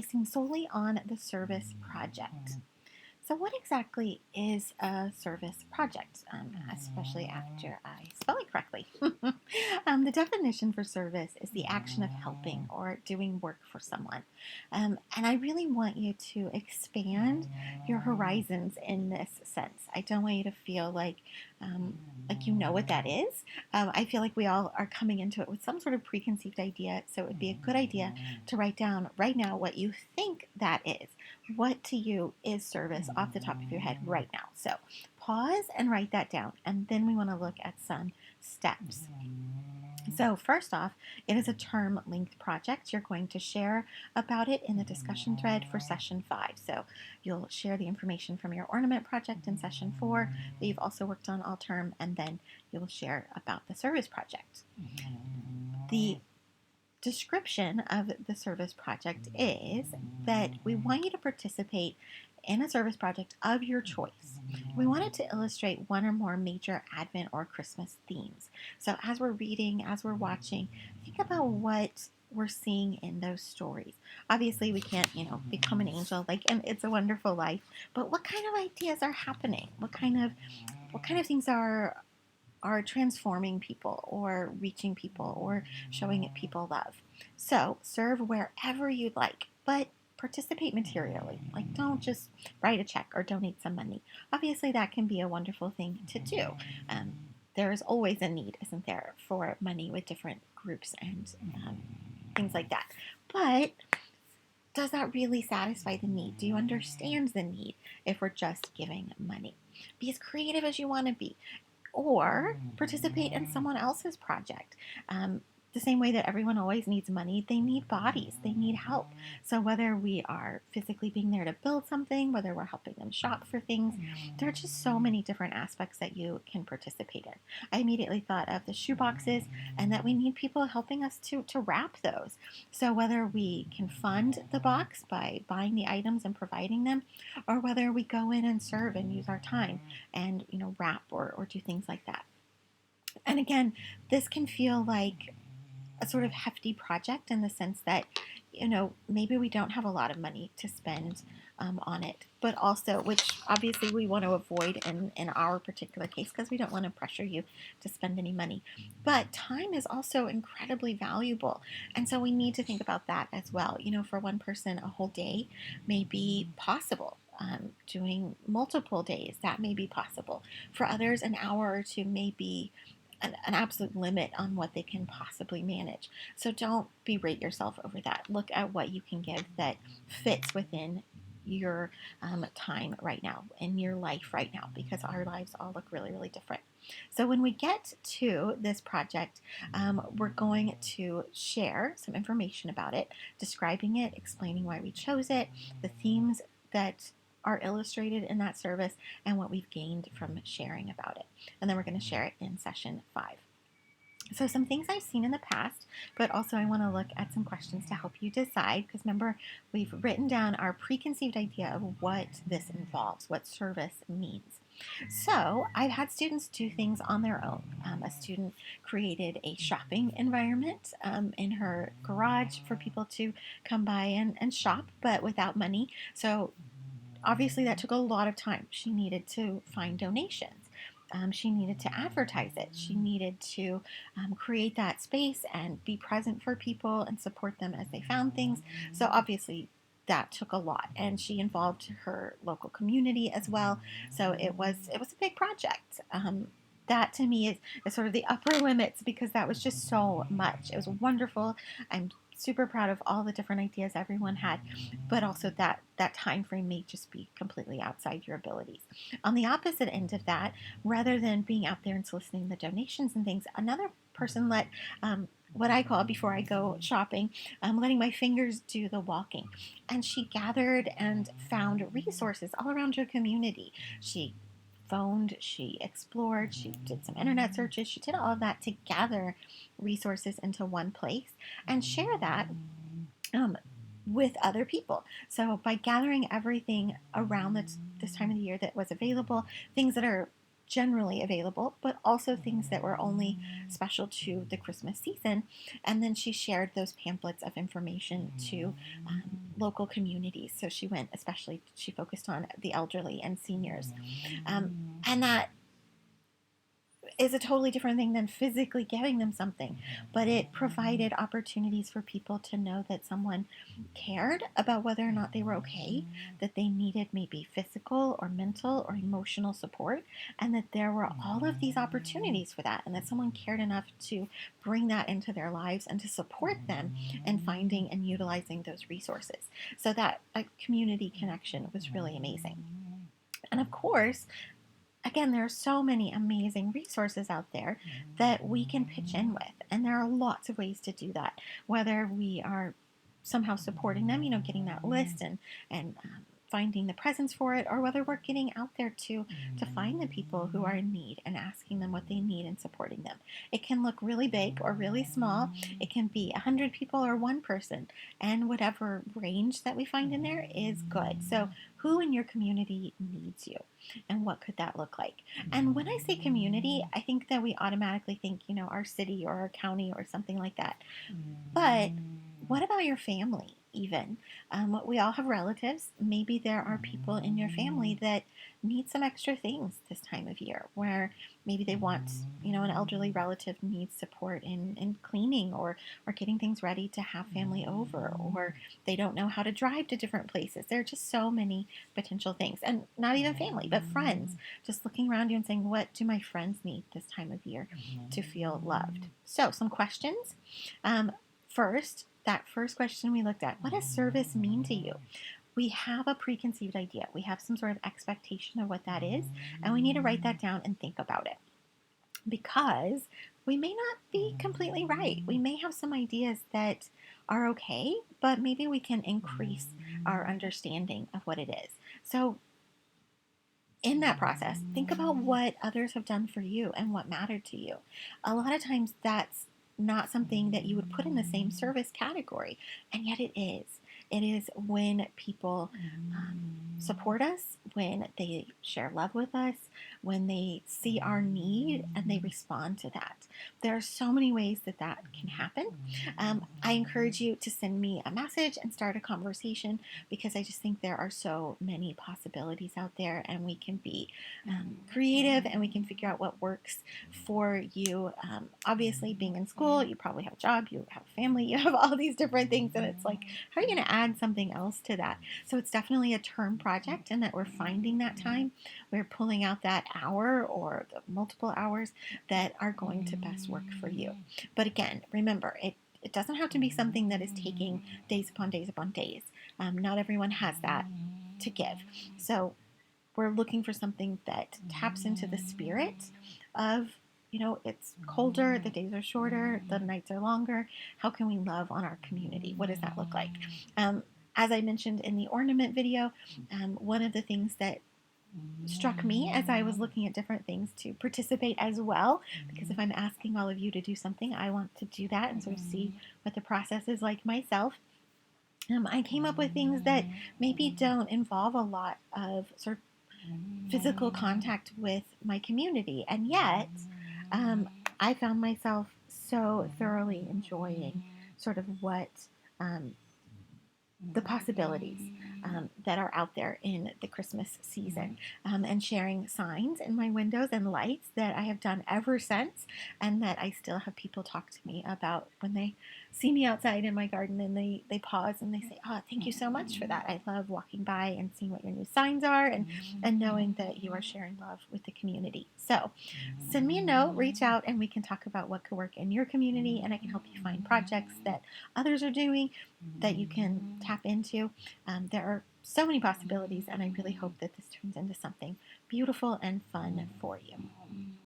Focusing solely on the service project. So, what exactly is a service project, especially after I spell it correctly? The definition for service is the action of helping or doing work for someone. And I really want you to expand your horizons in this sense. I don't want you to feel like you know what that is. I feel like we all are coming into it with some sort of preconceived idea, so it would be a good idea to write down right now what you think that is. What to you is service off the top of your head right now? So pause and write that down, and then we want to look at some steps. So first off, it is a term-length project. You're going to share about it in the discussion thread for session 5. So you'll share the information from your ornament project in session 4 that you've also worked on all term, and then you'll share about the service project. The description of the service project is that we want you to participate in a service project of your choice. We want it to illustrate one or more major Advent or Christmas themes. So as we're reading, as we're watching, think about what we're seeing in those stories. Obviously, we can't, become an angel like in It's a Wonderful Life, but what kind of ideas are happening? What kind of things are transforming people or reaching people or showing people love. So serve wherever you'd like, but participate materially. Like, don't just write a check or donate some money. Obviously, that can be a wonderful thing to do. There is always a need, isn't there, for money with different groups and things like that. But does that really satisfy the need? Do you understand the need if we're just giving money? Be as creative as you want to be, or participate in someone else's project. The same way that everyone always needs money, they need bodies, they need help. So whether we are physically being there to build something, whether we're helping them shop for things, there are just so many different aspects that you can participate in. I immediately thought of the shoe boxes and that we need people helping us to wrap those. So whether we can fund the box by buying the items and providing them, or whether we go in and serve and use our time and wrap or do things like that. And again, this can feel like a sort of hefty project in the sense that maybe we don't have a lot of money to spend on it, but also, which obviously we want to avoid in our particular case because we don't want to pressure you to spend any money. But time is also incredibly valuable, and so we need to think about that as well. For one person, a whole day may be possible. Doing multiple days, that may be possible. For others, an hour or two may be an absolute limit on what they can possibly manage. So don't berate yourself over that. Look at what you can give that fits within your time right now, in your life right now, because our lives all look really, really different. So when we get to this project, we're going to share some information about it, describing it, explaining why we chose it, the themes that are illustrated in that service, and what we've gained from sharing about it. And then we're going to share it in session 5. So some things I've seen in the past, but also I want to look at some questions to help you decide, because remember, we've written down our preconceived idea of what this involves, what service means. So I've had students do things on their own. A student created a shopping environment in her garage for people to come by and shop, but without money. So obviously that took a lot of time. She needed to find donations. She needed to advertise it. She needed to create that space and be present for people and support them as they found things. So obviously that took a lot, and she involved her local community as well. So it was a big project. That to me is sort of the upper limits, because that was just so much. It was wonderful. I'm super proud of all the different ideas everyone had, but also that time frame may just be completely outside your abilities. On the opposite end of that, rather than being out there and soliciting the donations and things, another person let what I call, before I go shopping, letting my fingers do the walking. And she gathered and found resources all around her community. She phoned, she explored, she did some internet searches, she did all of that to gather resources into one place and share that with other people. So by gathering everything around this time of the year that was available, things that are generally available, but also things that were only special to the Christmas season. And then she shared those pamphlets of information to local communities. So she focused on the elderly and seniors. And that is a totally different thing than physically giving them something, but it provided opportunities for people to know that someone cared about whether or not they were okay, that they needed maybe physical or mental or emotional support, and that there were all of these opportunities for that, and that someone cared enough to bring that into their lives and to support them in finding and utilizing those resources. So that community connection was really amazing. And of course, again, there are so many amazing resources out there that we can pitch in with. And there are lots of ways to do that, whether we are somehow supporting them, getting that list and finding the presents for it, or whether we're getting out there to find the people who are in need and asking them what they need and supporting them. It can look really big or really small. It can be 100 people or one person, and whatever range that we find in there is good. So who in your community needs you, and what could that look like? And when I say community, I think that we automatically think, our city or our county or something like that. But what about your family, even? We all have relatives. Maybe there are people in your family that need some extra things this time of year, where maybe they want, an elderly relative needs support in cleaning or getting things ready to have family over, or they don't know how to drive to different places. There are just so many potential things, and not even family, but friends. Just looking around you and saying, what do my friends need this time of year to feel loved? So some questions. That first question we looked at, what does service mean to you? We have a preconceived idea. We have some sort of expectation of what that is, and we need to write that down and think about it, because we may not be completely right. We may have some ideas that are okay, but maybe we can increase our understanding of what it is. So in that process, think about what others have done for you and what mattered to you. A lot of times that's not something that you would put in the same service category, and yet it is. It is when people support us, when they share love with us, when they see our need and they respond to that. There are so many ways that can happen. I encourage you to send me a message and start a conversation, because I just think there are so many possibilities out there, and we can be creative and we can figure out what works for you. Obviously, being in school, you probably have a job, you have a family, you have all these different things, and it's like, how are you going to add something else to that? So it's definitely a term project, and that we're finding that time. We're pulling out that hour or the multiple hours that are going to best work for you. But again, remember, it doesn't have to be something that is taking days upon days upon days. Not everyone has that to give. So we're looking for something that taps into the spirit of, it's colder, the days are shorter, the nights are longer. How can we love on our community? What does that look like? As I mentioned in the ornament video, one of the things that struck me as I was looking at different things to participate as well, because if I'm asking all of you to do something, I want to do that and sort of see what the process is like myself. I came up with things that maybe don't involve a lot of sort of physical contact with my community, and yet I found myself so thoroughly enjoying sort of what the possibilities that are out there in the Christmas season, and sharing signs in my windows and lights that I have done ever since, and that I still have people talk to me about when they see me outside in my garden, and they pause and they say, oh, thank you so much for that. I love walking by and seeing what your new signs are, and knowing that you are sharing love with the community. So send me a note, reach out, and we can talk about what could work in your community, and I can help you find projects that others are doing that you can tap into. There are so many possibilities, and I really hope that this turns into something beautiful and fun for you.